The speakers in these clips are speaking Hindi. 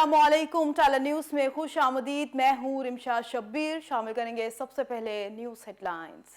अस्सलामुअलैकुम। टाला न्यूज में खुश आमदीद। मैं हूँ रिमशा शब्बीर। शामिल करेंगे सबसे पहले न्यूज हेडलाइंस।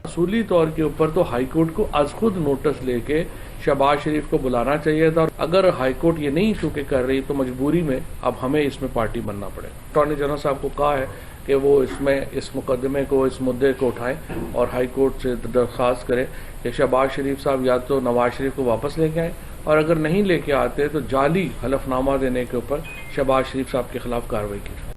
असूली तौर के ऊपर तो हाईकोर्ट को आज खुद नोटिस लेके शहबाज शरीफ को बुलाना चाहिए था। अगर हाईकोर्ट ये नहीं चूके कर रही तो मजबूरी में अब हमें इसमें पार्टी बनना पड़ेगा। अटॉर्नी जनरल साहब को कहा है कि वो इस मुकदमे को, इस मुद्दे को उठाएं और हाईकोर्ट से दरख्वास्त करें कि शहबाज शरीफ साहब या तो नवाज शरीफ को वापस लेके आए, और अगर नहीं लेके आते तो जाली हलफनामा देने के ऊपर शहबाज शरीफ साहब के खिलाफ कार्रवाई की जाए।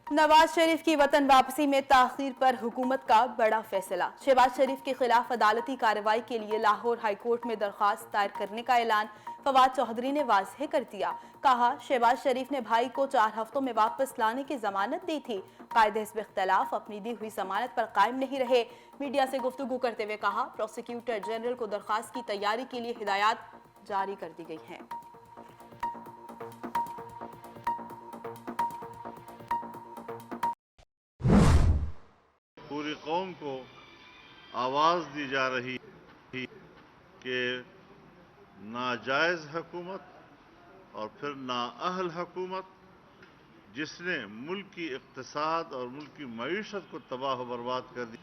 नवाज शरीफ की वतन वापसी में ताखीर पर हुकूमत का बड़ा फैसला। शहबाज शरीफ के खिलाफ अदालती कार्रवाई के लिए लाहौर हाईकोर्ट में दरख्वास्त दायर करने का ऐलान फवाद चौधरी ने वाज़ेह कर दिया। कहा, शहबाज शरीफ ने भाई को 4 हफ्तों में वापस लाने की जमानत दी थी। कायदे हिस्ब इख्तलाफ अपनी दी हुई जमानत पर कायम नहीं रहे। मीडिया से गुफ्तगू करते हुए कहा, प्रोसिक्यूटर जनरल को दरख्वास्त की तैयारी के लिए हिदायत जारी कर दी गई हैं। पूरी कौम को आवाज़ दी जा रही थी कि नाजायज़ हुकूमत और फिर नाअहल हुकूमत, जिसने मुल्क की इक़्तिसाद और मुल्क की मईशत को तबाह बर्बाद कर दी,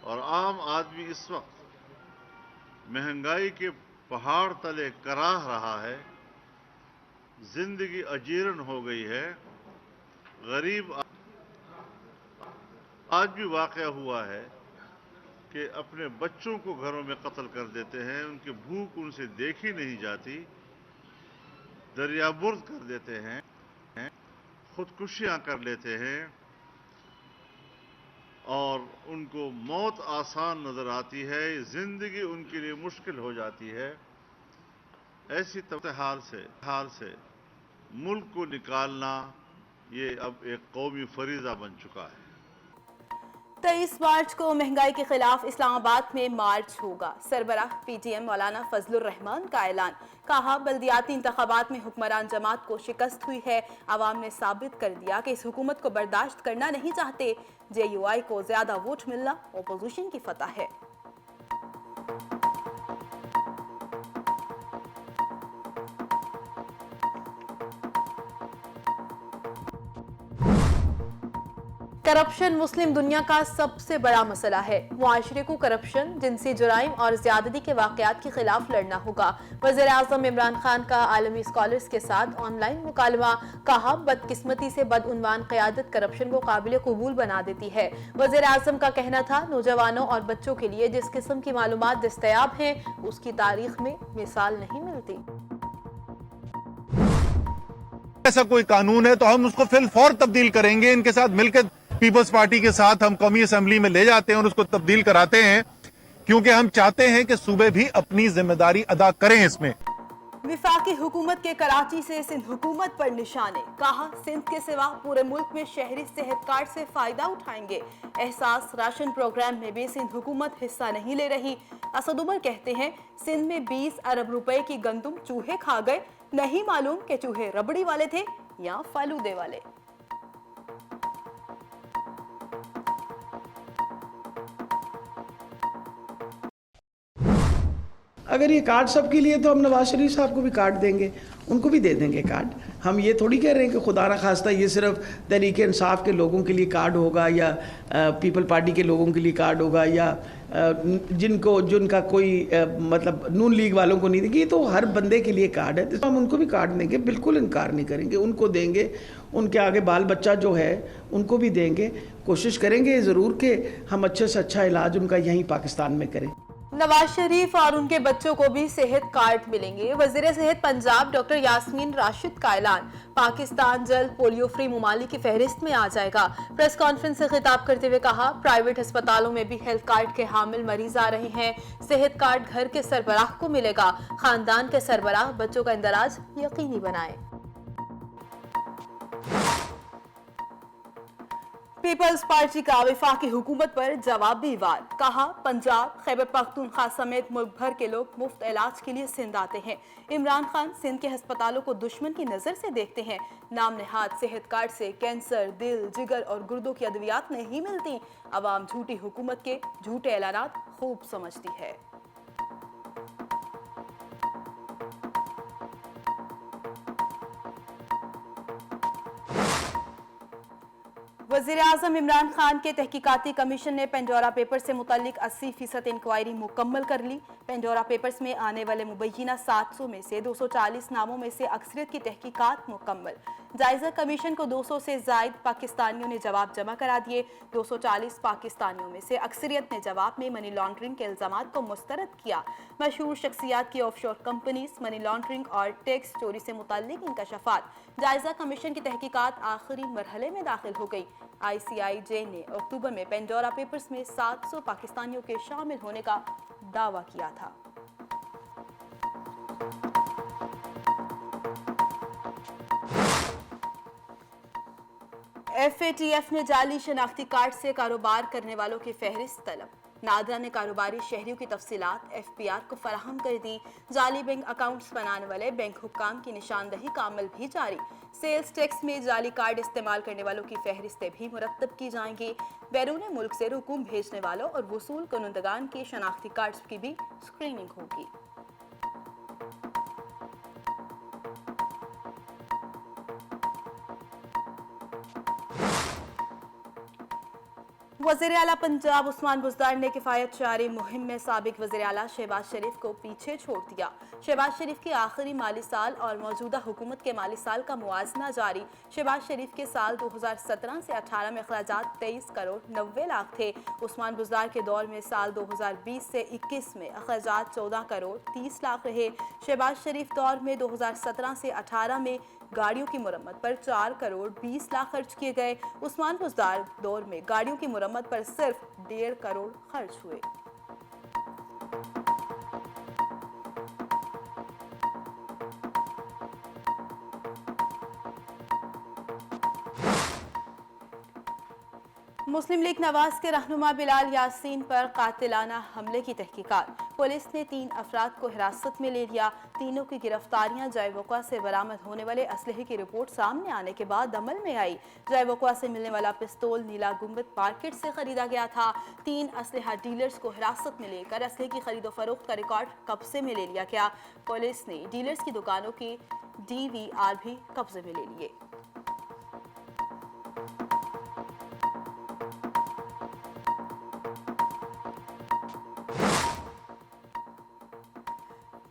और आम आदमी इस वक्त महंगाई के पहाड़ तले कराह रहा है, जिंदगी अजीरन हो गई है। गरीब आज भी वाक़या हुआ है कि अपने बच्चों को घरों में कत्ल कर देते हैं, उनकी भूख उनसे देखी नहीं जाती, दरियाबुर्द कर देते हैं, खुदकुशियां कर लेते हैं और उनको मौत आसान नजर आती है, जिंदगी उनके लिए मुश्किल हो जाती है। ऐसी हाल से मुल्क को निकालना ये अब एक कौमी फरीजा बन चुका है। 23 मार्च को महंगाई के खिलाफ इस्लामाबाद में मार्च होगा। सरबराह पीटीएम मौलाना फजलुर रहमान का ऐलान। कहा, बल्दियाती इंतखाबात में हुक्मरान जमात को शिकस्त हुई है। आवाम ने साबित कर दिया कि इस हुकूमत को बर्दाश्त करना नहीं चाहते। JUI को ज्यादा वोट मिलना अपोजिशन की फतह है। करप्शन मुस्लिम दुनिया का सबसे बड़ा मसला है। मुआशरे को करप्शन, जिनसी जुराइम और ज्यादती के वाकयात के खिलाफ लड़ना होगा। वज़ीर आज़म इमरान खान का आलमी स्कॉलर्स के साथ ऑनलाइन मुकालमा। कहा, बदकिस्मती से बदउनवान क़यादत करप्शन को काबिल कबूल बना देती है। वज़ीर आज़म का कहना था, नौजवानों और बच्चों के लिए जिस किस्म की मालूमात दस्तयाब हैं, उसकी तारीख में मिसाल नहीं मिलती। ऐसा कोई कानून है तो हम उसको फिलफौर तब्दील करेंगे। इनके साथ मिलकर पीपल्स पार्टी के साथ हम कौमी असेंबली में ले जाते हैं और उसको तब्दील कराते हैं, क्योंकि हम चाहते हैं कि सूबे भी अपनी जिम्मेदारी अदा करें। इसमें विफाकी हुकूमत के कराची से सिंध हुकूमत पर निशाने। कहा, सिंध के सिवा पूरे मुल्क में शहरी सेहत कार्ड से फायदा उठाएंगे। एहसास राशन प्रोग्राम में भी सिंध हुकूमत हिस्सा नहीं ले रही। असद उमर कहते हैं, सिंध में 20 अरब रुपए की गंदुम चूहे खा गए। नहीं मालूम कि चूहे रबड़ी वाले थे या फालूदे वाले। अगर ये कार्ड सबके लिए तो हम नवाज शरीफ साहब को भी कार्ड देंगे, उनको भी दे देंगे कार्ड। हम ये थोड़ी कह रहे हैं कि खुदा न खास्ता ये सिर्फ तहरीक इंसाफ के लोगों के लिए कार्ड होगा या पीपल पार्टी के लोगों के लिए कार्ड होगा या जिनका कोई मतलब नून लीग वालों को नहीं देंगे। ये तो हर बंदे के लिए कार्ड है, तो हम उनको भी कार्ड देंगे, बिल्कुल इनकार नहीं करेंगे। उनको देंगे, उनके आगे बाल बच्चा जो है उनको भी देंगे। कोशिश करेंगे ज़रूर कि हम अच्छे से अच्छा इलाज उनका यहीं पाकिस्तान में करें। नवाज शरीफ और उनके बच्चों को भी सेहत कार्ड मिलेंगे। वजीर सेहत पंजाब डॉक्टर यास्मीन राशिद का ऐलान। पाकिस्तान जल्द पोलियो फ्री ममालिक की फहरिस्त में आ जाएगा। प्रेस कॉन्फ्रेंस से खिताब करते हुए कहा, प्राइवेट अस्पतालों में भी हेल्थ कार्ड के हामिल मरीज आ रहे हैं। सेहत कार्ड घर के सरबराह को मिलेगा। खानदान के सरबराह बच्चों का इंदराज यकीनी बनाए। पीपल्स पार्टी का वफाकी हुकूमत पर जवाबी वार। कहा, पंजाब, खैबर पख्तूनख्वा समेत मुल्क भर के लोग मुफ्त इलाज के लिए सिंध आते हैं। इमरान खान सिंध के अस्पतालों को दुश्मन की नजर से देखते हैं। नाम नेहाद सेहत कार्ड से कैंसर, दिल, जिगर और गुर्दों की अद्वियात नहीं मिलती। अवाम झूठी हुकूमत के झूठे ऐलानात खूब समझती है। वज़ीर-ए-आज़म इमरान खान के तहकीकाती कमीशन ने पेंडोरा पेपर्स से मुतल्लिक 80% इंक्वायरी मुकम्मल कर ली। पेंडोरा पेपर्स में आने वाले मुबैना 700 में से 240 नामों में से अक्सरियत की तहकीकात मुकम्मल। जायजा कमीशन को 200 से जायद पाकिस्तानियों ने जवाब जमा करा दिए। 240 पाकिस्तानियों में से अक्सरियत ने जवाब में मनी लॉन्ड्रिंग के इल्जामात को मुस्तरद किया। मशहूर शख्सियात की ऑफशोर कंपनीज, मनी लॉन्ड्रिंग और टैक्स चोरी से मुतल्लिक इंकशाफात। जायजा कमीशन की तहकीकात आखिरी मरहले में दाखिल हो गई। ICIJ ने अक्टूबर में पेंडोरा पेपर्स में 700 पाकिस्तानियों के शामिल होने का दावा किया था। FATF ने जाली शनाख्ती कार्ड से कारोबार करने वालों की फहरिस्त तलब। नादरा ने कारोबारी शहरियों की तफसीलात FPR को फराहम कर दी। जाली बैंक अकाउंट्स बनाने वाले बैंक हुक्काम की निशानदही का अमल भी जारी। सेल्स टैक्स में जाली कार्ड इस्तेमाल करने वालों की फहरिस्तें भी मुरत्तब की जाएंगी। बैरून मुल्क से रुकूम भेजने वालों और वसूल कुनंदगान के शनाख्ती कार्ड्स की भी स्क्रीनिंग होगी। वज़ीर आला पंजाब उस्मान बुज़दार ने किफ़ायत जारी मुहिम में साबिक वज़ीर आला शहबाज शरीफ को पीछे छोड़ दिया। शहबाज शरीफ के आखिरी माली साल और मौजूदा हुकूमत के माली साल का मुआजना जारी। शहबाज शरीफ के साल 2017 से 18 में अखराजात 23 करोड़ 90 लाख थे। उस्मान बुज़दार के दौर में साल 2020 से 21 में अखराजात 14 करोड़ 30 लाख रहे। शहबाज शरीफ दौर में 2017 से 18 में गाड़ियों की मुरम्मत पर 4 करोड़ 20 लाख खर्च किए गए। उस्मान बुज़दार दौर में गाड़ियों की मुरम्मत पर सिर्फ 1.5 करोड़ खर्च हुए। मुस्लिम लीग नवाज के रहनुमा बिलाल यासीन पर कातिलाना हमले की तहकीकात। पुलिस ने 3 अफराद को हिरासत में ले लिया। तीनों की गिरफ्तारियां जयवोका से बरामद होने वाले असलहे की रिपोर्ट सामने आने के बाद अमल में आई। जयवोका से मिलने वाला पिस्तौल नीला गुंबद मार्केट से खरीदा गया था। 3 असलहा डीलर्स को हिरासत में लेकर असलहे की खरीदो फरोख्त का रिकॉर्ड कब्जे में ले लिया गया। पुलिस ने डीलर्स की दुकानों की DVR भी कब्जे में ले लिए।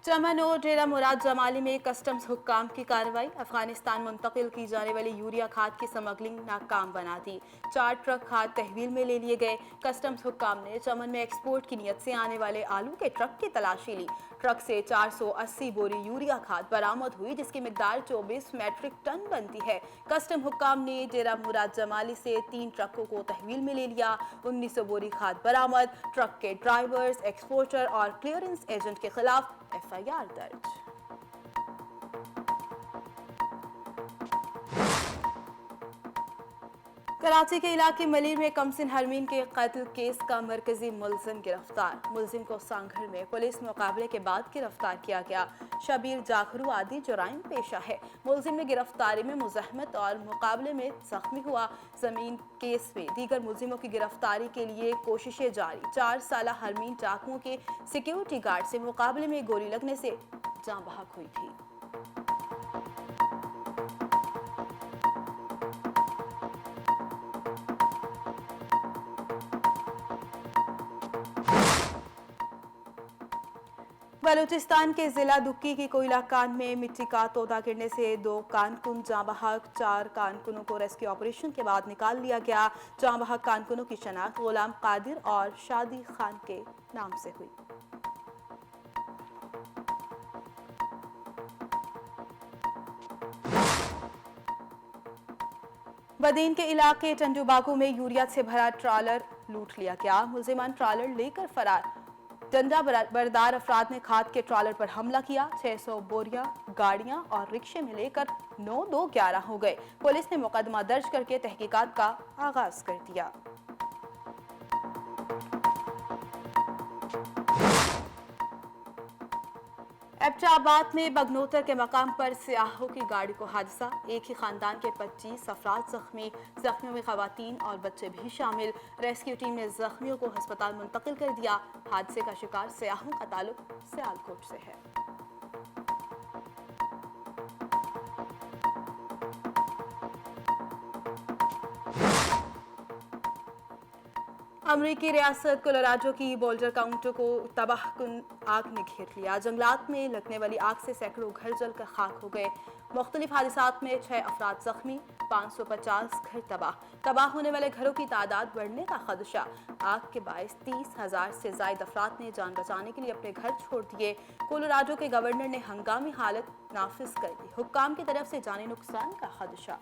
चमन और डेरा मुराद जमाली में कस्टम्स हुक्काम की कार्रवाई। अफगानिस्तान मुंतकिल की जाने वाली यूरिया खाद की स्मगलिंग नाकाम बना दी। 4 ट्रक खाद तहवील में ले लिए गए। कस्टम्स हुक्काम ने चमन में एक्सपोर्ट की नीयत से आने वाले आलू के ट्रक की तलाशी ली। ट्रक से 480 बोरी यूरिया खाद बरामद हुई, जिसकी मिकदार 24 मैट्रिक टन बनती है। कस्टम हुक्काम ने डेरा मुराद जमाली से 3 ट्रकों को तहवील में ले लिया। 1900 बोरी खाद बरामद। ट्रक के ड्राइवर्स, एक्सपोर्टर और क्लियरेंस एजेंट के खिलाफ FIR दर्ज। कराची के इलाके मलिर में कमसिन हरमीन के कत्ल केस का मरकजी मुलजिम गिरफ्तार। मुलजिम को सांघड़ में पुलिस मुकाबले के बाद गिरफ्तार किया गया। शबीर जाखरू आदि जुराइम पेशा है। मुलजिम ने गिरफ्तारी में मुज़ाहमत और मुकाबले में जख्मी हुआ। जमीन केस में दीगर मुलजिमों की गिरफ्तारी के लिए कोशिशें जारी। 4 साल हरमीन डाकुओं के सिक्योरिटी गार्ड से मुकाबले में गोली लगने से जान बहक हुई थी। बलूचिस्तान के जिला दुक्की की कोयला कान में मिट्टी का तोदा गिरने से 2 कारकुन जाँ बहक। 4 कारकुनों को रेस्क्यू ऑपरेशन के बाद निकाल लिया गया। जाँ बहक कारकुनों की शनाख्त गुलाम कादिर और शादी खान के नाम से हुई। बदीन के इलाके टंडूबागू में यूरिया से भरा ट्रालर लूट लिया गया। मुलजिमान ट्रालर लेकर फरार। डंडा बरदार अफराद ने खाद के ट्रालर पर हमला किया। 600 बोरियां, गाड़ियां और रिक्शे में लेकर 9-2-11 हो गए। पुलिस ने मुकदमा दर्ज करके तहकीकात का आगाज कर दिया। एबटाबाद में बगनोतर के मकाम पर सियाहों की गाड़ी को हादसा। एक ही खानदान के 25 अफराद जख्मी। जख्मियों में खवातीन और बच्चे भी शामिल। रेस्क्यू टीम ने जख्मियों को अस्पताल मुंतकिल कर दिया। हादसे का शिकार सियाहों का ताल्लुक सियालकोट से है। अमेरिकी रियासत कोलोराडो की बोल्डर काउंटी को तबाहकुन आग ने घेर लिया। जंगलात में लगने वाली आग से सैकड़ों घर जलकर खाक हो गए। मुख्तलिफ हादसात में 6 अफराद जख्मी, 550 घर तबाह होने वाले घरों की तादाद बढ़ने का खदशा। आग के बायस 30,000 से ज्यादा अफराद ने जान बचाने के लिए अपने घर छोड़ दिए। कोलोराडो के गवर्नर ने हंगामी हालत नाफिज कर दी। हुक्काम की तरफ से जानी नुकसान का खदशा।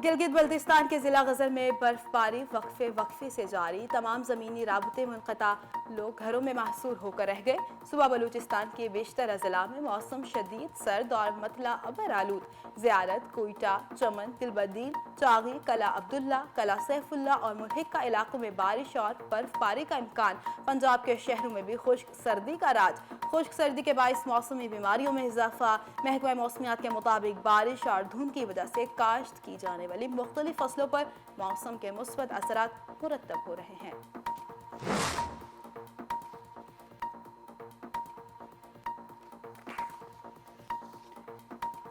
गिलगित बल्तिस्तान के जिला गजर में बर्फबारी वक्फे से जारी। तमाम जमीनी राबते मुनक़ता, लोग घरों में महसूर होकर रह गए। सुबह बलूचिस्तान के बेशतर अजला में मौसम शदीद सर्द और मतला अबर आलूद। ज़ियारत, कोयटा, चमन, तिलबदील, चागी, कला अब्दुल्ला, कला सैफुल्ला और मुल्हिका इलाकों में बारिश और बर्फबारी का इम्कान। पंजाब के शहरों में भी खुश्क सर्दी का राज। खुश्क सर्दी के बायस मौसमी बीमारियों में इजाफा। महकमा मौसमियात के मुताबिक बारिश और धुंध की वजह से काश्त की जाने वाली मुख्तलिफ फसलों पर मौसम के मुस्बत असरात मुरतब हो रहे हैं।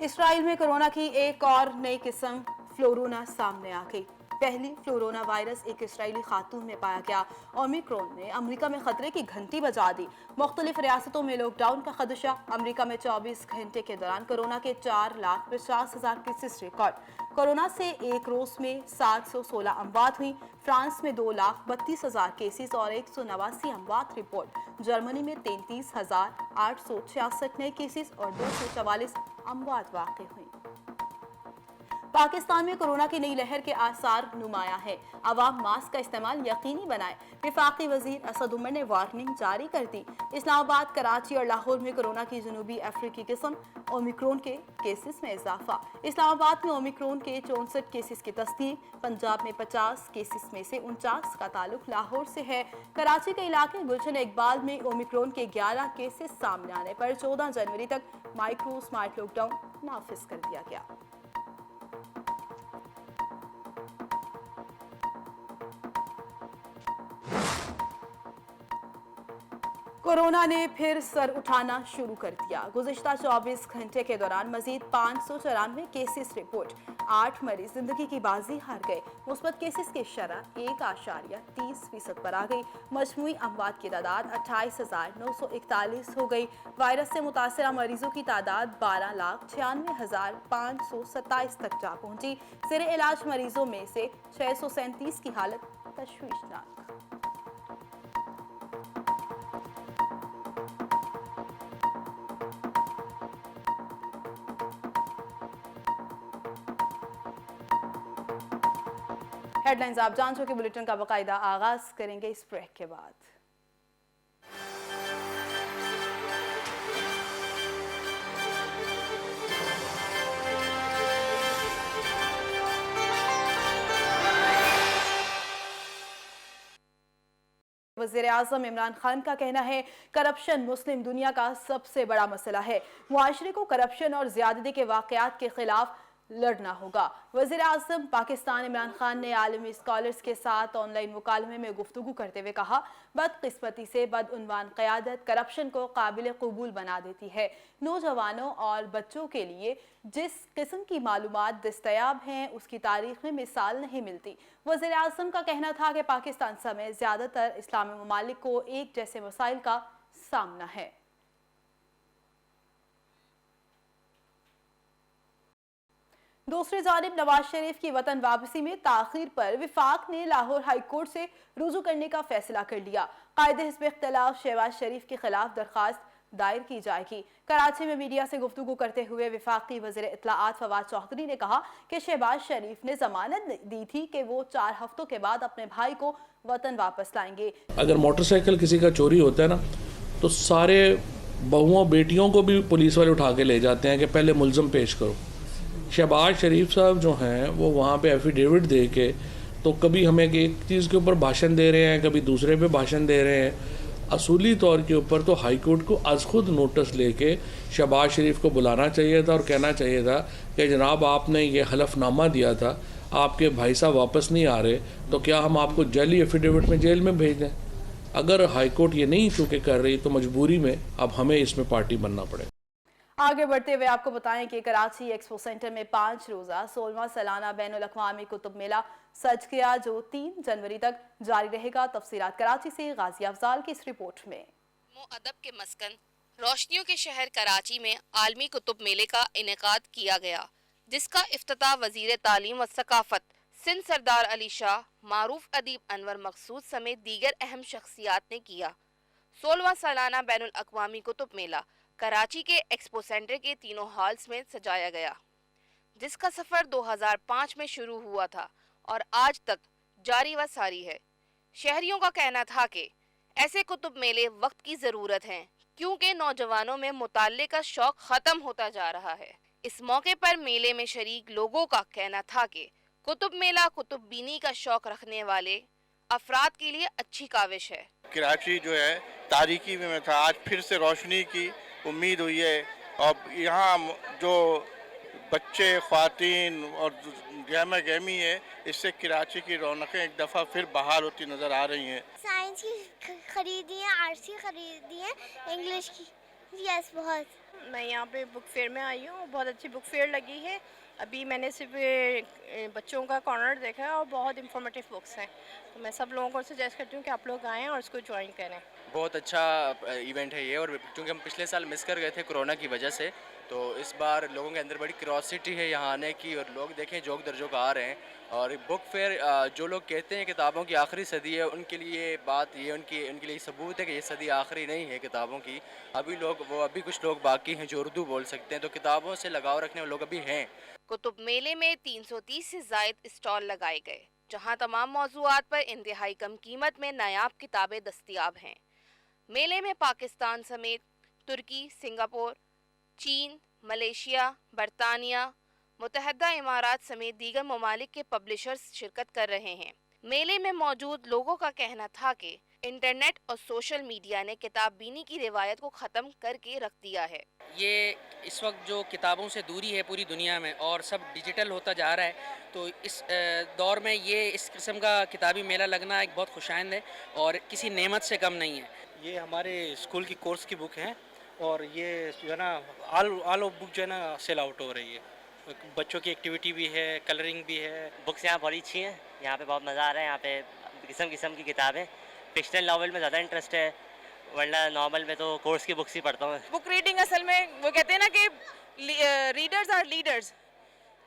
इसराइल में कोरोना की एक और नई किस्म फ्लोरोना सामने आ गई। पहली फ्लोरोना वायरस एक इसराइली खातून में पाया गया। ओमिक्रॉन ने अमेरिका में खतरे की घंटी बजा दी। मुख्तलिफ रियासतों में लॉकडाउन का खदशा। अमेरिका में 24 घंटे के दौरान कोरोना के 4,50,000 केसेस रिकॉर्ड। कोरोना से एक रोज में 716 अमवात हुई। फ्रांस में 2,32,000 केसेस और 189 अमवात रिपोर्ट। जर्मनी में 33,866 नए केसेस और 244 अमवात वाक़ई हुई। पाकिस्तान में कोरोना की नई लहर के आसार नुमाया है। अवाम मास्क का इस्तेमाल यकीनी बनाए। वफाकी वजीर असद उमर ने वार्निंग जारी कर दी। इस्लामाबाद, कराची और लाहौर में कोरोना की जनूबी अफ्रीकी किस्म ओमिक्रॉन के केसेस में इजाफा। इस्लामाबाद में ओमिक्रॉन के 64 केसेस की तस्दीक। पंजाब में 50 केसेस में से 49 का ताल्लुक लाहौर से है। कराची के इलाके गुलशन इकबाल में ओमिक्रॉन के 11 केसेस सामने आने पर 14 जनवरी तक माइक्रो स्मार्ट लॉकडाउन नाफिज कर दिया गया। कोरोना ने फिर सर उठाना शुरू कर दिया। गुज़िश्ता 24 घंटे के दौरान मजीद 594 केसेस रिपोर्ट। 8 मरीज जिंदगी की बाजी हार गए। मुस्बत केसेस की शरह 1.30% पर आ गई। मजमूई अमवात की तादाद 28,941 हो गई। वायरस से मुतासरा मरीजों की तादाद 12,96,527 तक जा पहुंची। ज़ेरे इलाज मरीजों में से 637 की हालत तशवीशनाक। हेडलाइंस आप जान चुके। बुलेटिन का बाकायदा आगाज करेंगे इस ब्रेक के बाद। वज़ीर आज़म इमरान खान का कहना है करप्शन मुस्लिम दुनिया का सबसे बड़ा मसला है। मुआशरे को करप्शन और ज़्यादती के वाक़यात के खिलाफ लड़ना होगा। वज़ीर आज़म पाकिस्तान इमरान खान ने आलमी स्कॉलर्स के साथ ऑनलाइन मुकालमे में गुफ्तगू करते हुए कहा, बदकिस्मती से बदउनवान क़यादत करप्शन को काबिल कबूल बना देती है। नौजवानों और बच्चों के लिए जिस किस्म की मालूमात दस्तयाब हैं उसकी तारीख में मिसाल नहीं मिलती। वज़ीर आज़म का कहना था कि पाकिस्तान समेत ज़्यादातर इस्लामी ममालिक को एक जैसे मसाइल का सामना है। दूसरी जानिब नवाज शरीफ की वतन वापसी में ताखीर पर विफाक ने लाहौर हाई कोर्ट से रुजू करने का फैसला कर लिया। कायदे हिज़्ब इख्तिलाफ शहबाज शरीफ के खिलाफ दरखास्त दायर की जाएगी। कराची में मीडिया से गुफ्तगू करते हुए विफाकी वज़ीर इत्तलाआत फवाद चौधरी ने कहा कि शहबाज शरीफ ने जमानत दी थी कि वो 4 हफ्तों के बाद अपने भाई को वतन वापस लाएंगे। अगर मोटरसाइकिल किसी का चोरी होता है ना, तो सारे बहुओं बेटियों को भी पुलिस वाले उठा के ले जाते हैं कि पहले मुल्ज़म पेश करो। शहबाज शरीफ साहब जो हैं वो वहाँ पे एफिडेविट दे के तो कभी हमें एक चीज़ के ऊपर भाषण दे रहे हैं, कभी दूसरे पे भाषण दे रहे हैं। असूली तौर के ऊपर तो हाई कोर्ट को आज खुद नोटिस लेके शहबाज शरीफ को बुलाना चाहिए था और कहना चाहिए था कि जनाब आपने ये हलफनामा दिया था, आपके भाई साहब वापस नहीं आ रहे, तो क्या हम आपको जाली एफिडेविट में जेल में भेज दें। अगर हाई कोर्ट ये नहीं चूँकि कर रही तो मजबूरी में अब हमें इसमें पार्टी बनना पड़ेगा। आगे बढ़ते हुए आपको बताएं कि कराची एक्सपो सेंटर में 5 रोजा 16वां सालाना बैनुल अक़वामी कुतुब मेला सज गया, जो 3 जनवरी तक जारी रहेगा। तफसीलात कराची से गाजी अफजाल की इस रिपोर्ट में। अदब के मस्कन रोशनियों के शहर कराची में आलमी कुतुब मेले का इनेकाद किया गया, जिसका इफ्तिताह वजीर तालीम व सकाफत सिंध सरदार अली शाह, मारूफ अदीब अनवर मकसूद समेत दीगर अहम शख्सियात ने किया। 16वां सालाना बैनुल अक़वामी कुतुब मेला कराची के एक्सपो सेंटर के तीनों हॉल्स में सजाया गया, जिसका सफ़र 2005 में शुरू हुआ था और आज तक जारी व सारी है। शहरियों का कहना था कि ऐसे कुतुब मेले वक्त की ज़रूरत हैं, क्योंकि नौजवानों में मुताल्ले का शौक ख़त्म होता जा रहा है। इस मौके पर मेले में शरीक लोगों का कहना था कि कुतुब मेला कुतुब बीनी का शौक रखने वाले अफराद के लिए अच्छी काविश है। कराची जो है तारीकी में था, आज फिर से रोशनी की उम्मीद हुई है और यहाँ जो बच्चे ख्वातीन और गहमा गहमी है, इससे कराची की रौनकें एक दफ़ा फिर बहाल होती नज़र आ रही हैं। साइंस की खरीदी है, आर्ट्स की खरीदी है, इंग्लिश की यस बहुत। मैं यहाँ पे बुक फेयर में आई हूँ, बहुत अच्छी बुक फेयर लगी है। अभी मैंने सिर्फ बच्चों का कॉर्नर देखा है और बहुत इंफॉर्मेटिव बुक्स हैं, तो मैं सब लोगों को सजेस्ट करती हूँ कि आप लोग आएँ और इसको ज्वाइन करें। बहुत अच्छा इवेंट है ये, और क्योंकि हम पिछले साल मिस कर गए थे कोरोना की वजह से, तो इस बार लोगों के अंदर बड़ी क्यूरोसिटी है यहाँ आने की, और लोग देखें जोक दर्जों का आ रहे हैं। और बुक फेयर जो लोग कहते हैं किताबों की आखिरी सदी है, उनके लिए बात ये उनके लिए सबूत है कि ये सदी आखिरी नहीं है किताबों की। अभी कुछ लोग बाकी हैं जो उर्दू बोल सकते हैं, तो किताबों से लगाव रखने वाले लोग अभी हैं। कुतुब मेले में 330 से ज़ायद स्टॉल लगाए गए, जहाँ तमाम मौज़ूआत पर इंतहाई कम कीमत में नायाब किताबें दस्तयाब हैं। मेले में पाकिस्तान समेत तुर्की, सिंगापुर, चीन, मलेशिया, बरतानिया, मुत्तहदा इमारात समेत दीगर ममालिक के पब्लिशर्स शिरकत कर रहे हैं। मेले में मौजूद लोगों का कहना था कि इंटरनेट और सोशल मीडिया ने किताब बीनी की रिवायत को ख़त्म करके रख दिया है। ये इस वक्त जो किताबों से दूरी है पूरी दुनिया में और सब डिजिटल होता जा रहा है, तो इस दौर में ये इस किस्म का किताबी मेला लगना एक बहुत खुशाइंद है और किसी नेमत से कम नहीं है। ये हमारे स्कूल की कोर्स की बुक है और ये जो है ना ऑल ऑफ बुक जो है ना सेल आउट हो रही है। बच्चों की एक्टिविटी भी है, कलरिंग भी है। बुक्स यहाँ बड़ी अच्छी हैं, यहाँ पे बहुत मज़ा आ रहा है। यहाँ पे किस्म किस्म की किताबें, फिक्शनल नावल में ज़्यादा इंटरेस्ट है, वरना नॉर्मल में तो कोर्स की बुक्स ही पढ़ता हूँ। बुक रीडिंग असल में वो कहते हैं ना कि रीडर्स आर लीडर्स,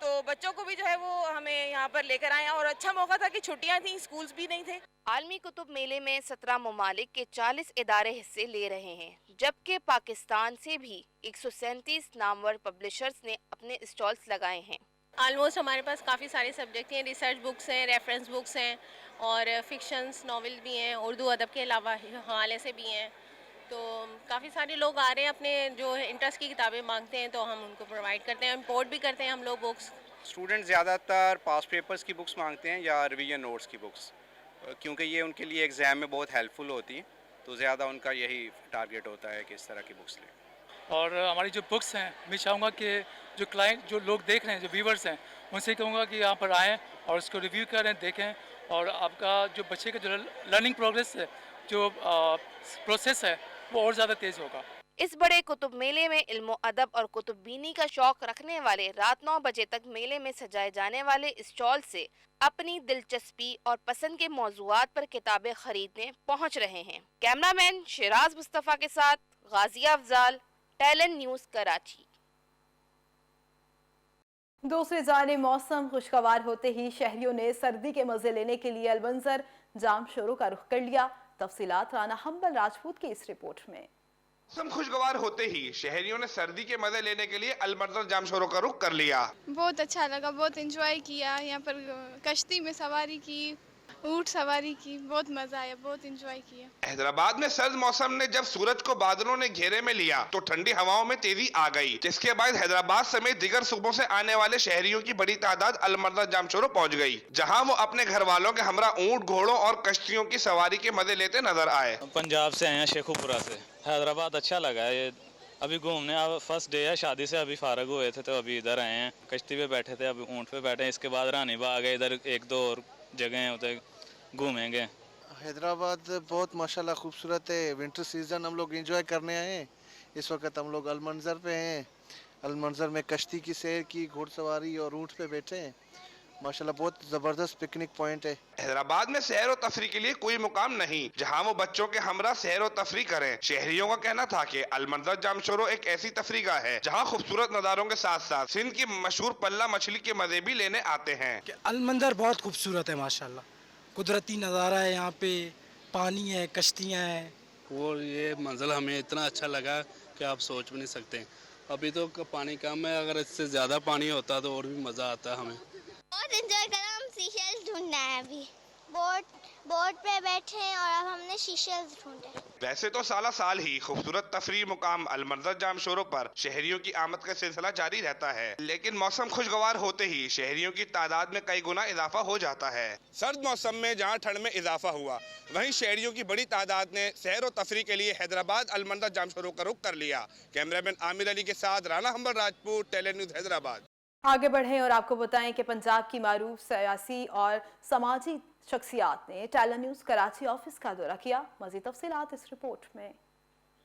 तो बच्चों को भी जो है वो हमें यहाँ पर लेकर आए और अच्छा मौका था कि छुट्टियाँ थी, स्कूल्स भी नहीं थे। आलमी कुतुब मेले में 17 ममालिक के 40 इदारे हिस्से ले रहे हैं, जबकि पाकिस्तान से भी 137 नामवर पब्लिशर्स ने अपने स्टॉल्स लगाए हैं। ऑलमोस्ट हमारे पास काफ़ी सारे सब्जेक्ट हैं, रिसर्च बुक्स हैं, रेफरेंस बुक्स हैं और फिक्शंस नावल भी हैं, उर्दू अदब के अलावा हवाले से भी हैं। तो काफ़ी सारे लोग आ रहे हैं, अपने जो इंटरेस्ट की किताबें मांगते हैं तो हम उनको प्रोवाइड करते हैं, इम्पोर्ट भी करते हैं हम लोग बुक्स। स्टूडेंट ज़्यादातर पास पेपर्स की बुक्स मांगते हैं या रिवीजन नोट्स की बुक्स, क्योंकि ये उनके लिए एग्ज़ाम में बहुत हेल्पफुल होती हैं, तो ज़्यादा उनका यही टारगेट होता है कि इस तरह की बुक्स लें। और हमारी जो बुक्स हैं, मैं चाहूँगा कि जो क्लाइंट, जो लोग देख रहे हैं, जो व्यूवर्स हैं, उनसे कहूँगा कि यहाँ पर आएँ और उसको रिव्यू करें, देखें, और आपका जो बच्चे का जो लर्निंग प्रोग्रेस है, जो प्रोसेस है, वो और ज़्यादा तेज़ होगा। इस बड़े कुतुब मेले में इल्म अदब और कुतुब बीनी का शौक रखने वाले रात 9 बजे तक मेले में सजाए जाने वाले स्टॉल से अपनी दिलचस्पी और पसंद के मौज़ूआत पर किताबें खरीदने पहुंच रहे हैं। कैमरामैन शिराज मुस्तफ़ा के साथ गाजी अफजाल, टैलेंट न्यूज़ कराची। दूसरी जानिब मौसम खुशगवार होते ही शहरियों ने सर्दी के मजे लेने के लिए अलमंजर जाम शोरों का रुख कर लिया। तफसीलात राना हम्बल राजपूत की इस रिपोर्ट में। मौसम खुशगवार होते ही शहरियों ने सर्दी के मजे लेने के लिए अलमंजर जाम शोरों का रुख कर लिया। बहुत अच्छा लगा, बहुत एंजॉय किया, यहाँ पर कश्ती में सवारी की, ऊंट सवारी की, बहुत मजा आया, बहुत एंजॉय किया। हैदराबाद में सर्द मौसम ने जब सूरज को बादलों ने घेरे में लिया तो ठंडी हवाओं में तेजी आ गई, जिसके बाद हैदराबाद समेत दीगर सूबों से आने वाले शहरियों की बड़ी तादाद अलमंजर जाम शोरों पहुँच गई, जहाँ वो अपने घर वालों के हमरा ऊँट, घोड़ों और कश्तियों की सवारी के मजे लेते नजर आए। पंजाब से आए हैं, शेखुपुरा से। हैदराबाद अच्छा लगा है, ये अभी घूमने, अब फर्स्ट डे है, शादी से अभी फारग हुए थे तो अभी इधर आए हैं। कश्ती पे बैठे थे, अभी ऊँट पे बैठे हैं, इसके बाद रानी बाग है, इधर 1-2 और जगह हैं, उधर घूमेंगे। हैदराबाद बहुत माशाल्लाह खूबसूरत है, विंटर सीजन हम लोग एंजॉय करने आए हैं। इस वक्त हम लोग अलमंजर पे हैं। अलमंजर में कश्ती की सैर की, घुड़सवारी और ऊँट पे बैठे हैं। माशाल्लाह बहुत ज़बरदस्त पिकनिक पॉइंट है। हैदराबाद में सैर और तफरी के लिए कोई मुकाम नहीं जहां वो बच्चों के हमरा सैर और तफरी करें। शहरियों का कहना था कि अलमंजर जामशोरो एक ऐसी तफरीगाह है जहां खूबसूरत नज़ारों के साथ साथ सिंध की मशहूर पल्ला मछली के मजे भी लेने आते हैं। अलमंजर बहुत खूबसूरत है माशाल्लाह, कुदरती नज़ारा है, यहाँ पे पानी है, कश्तियाँ हैं। वो ये मंजर हमें इतना अच्छा लगा कि आप सोच भी नहीं सकते। अभी तो पानी कम है, अगर इससे ज़्यादा पानी होता तो और भी मज़ा आता हमें। बहुत एंजॉय करा। हम सीशेल्स ढूंढना है, अभी बोट पे बैठे हैं और अब हमने सीशेल्स ढूंढे। वैसे तो साला साल ही खूबसूरत तफरी मुकाम अलमंजर जामशोरो पर शहरियों की आमद का सिलसिला जारी रहता है, लेकिन मौसम खुशगवार होते ही शहरियों की तादाद में कई गुना इजाफा हो जाता है। सर्द मौसम में जहां ठंड में इजाफा हुआ, वहीं शहरियों की बड़ी तादाद ने सैर और तफरी के लिए हैदराबाद अलमंजर जामशोरो का रुख कर लिया। कैमरामैन आमिर अली के साथ राना हम्बर राजपूत, टेली न्यूज़ हैदराबाद। आगे बढ़ें और आपको बताएं कि पंजाब की मारूफ सियासी और समाजी शख्सियात ने टेली न्यूज़ कराची ऑफिस का दौरा किया। मज़ीद तफसीलात इस रिपोर्ट में।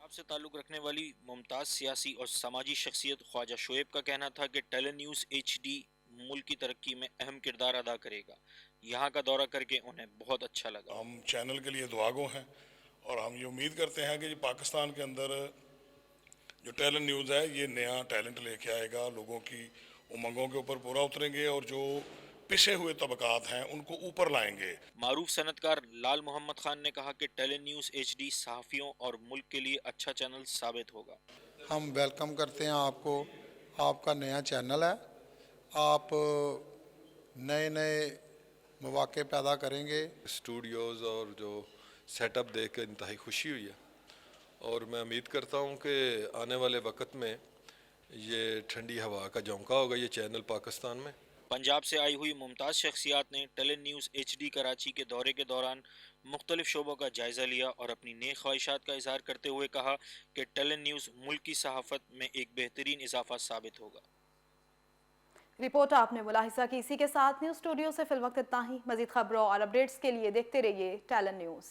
आपसे ताल्लुक़ रखने वाली मुमताज़ सियासी और समाजी शख्सियत ख्वाजा शोएब का कहना था कि टेली न्यूज़ HD मुल्क की तरक्की में अहम किरदार अदा करेगा। यहाँ का दौरा करके उन्हें बहुत अच्छा लगा। हम चैनल के लिए दुआगो हैं और हम ये उम्मीद करते हैं कि पाकिस्तान के अंदर जो टेली न्यूज़ है ये नया टैलेंट लेके आएगा, लोगों की उमंगों के ऊपर पूरा उतरेंगे और जो पिछे हुए तबकात हैं उनको ऊपर लाएंगे। मारूफ सनतकार लाल मोहम्मद खान ने कहा कि टेली न्यूज़ HD सहाफ़ियों और मुल्क के लिए अच्छा चैनल साबित होगा। हम वेलकम करते हैं आपको, आपका नया चैनल है, आप नए नए मौके पैदा करेंगे। स्टूडियोज़ और जो सेटअप देख कर इंतहाई खुशी हुई है और मैं उम्मीद करता हूँ कि आने वाले वक्त में ये ठंडी हवा का झोंका होगा ये चैनल पाकिस्तान में। पंजाब से आई हुई मुमताज़ शख्सियात ने टेली न्यूज़ HD कराची के दौरे के दौरान मुख्तलिफ शोबों का जायज़ा लिया और अपनी नेक ख्वाहिशात का इजहार करते हुए कहा कि टेली न्यूज़ मुल्क की सहाफ़त में एक बेहतरीन इजाफा साबित होगा। रिपोर्ट आपने मुलाहिजा की। इसी के साथ न्यूज़ स्टूडियो से फिलवक्त इतना ही। मज़ीद खबरों और अपडेट्स के लिए देखते रहिए टेली न्यूज़।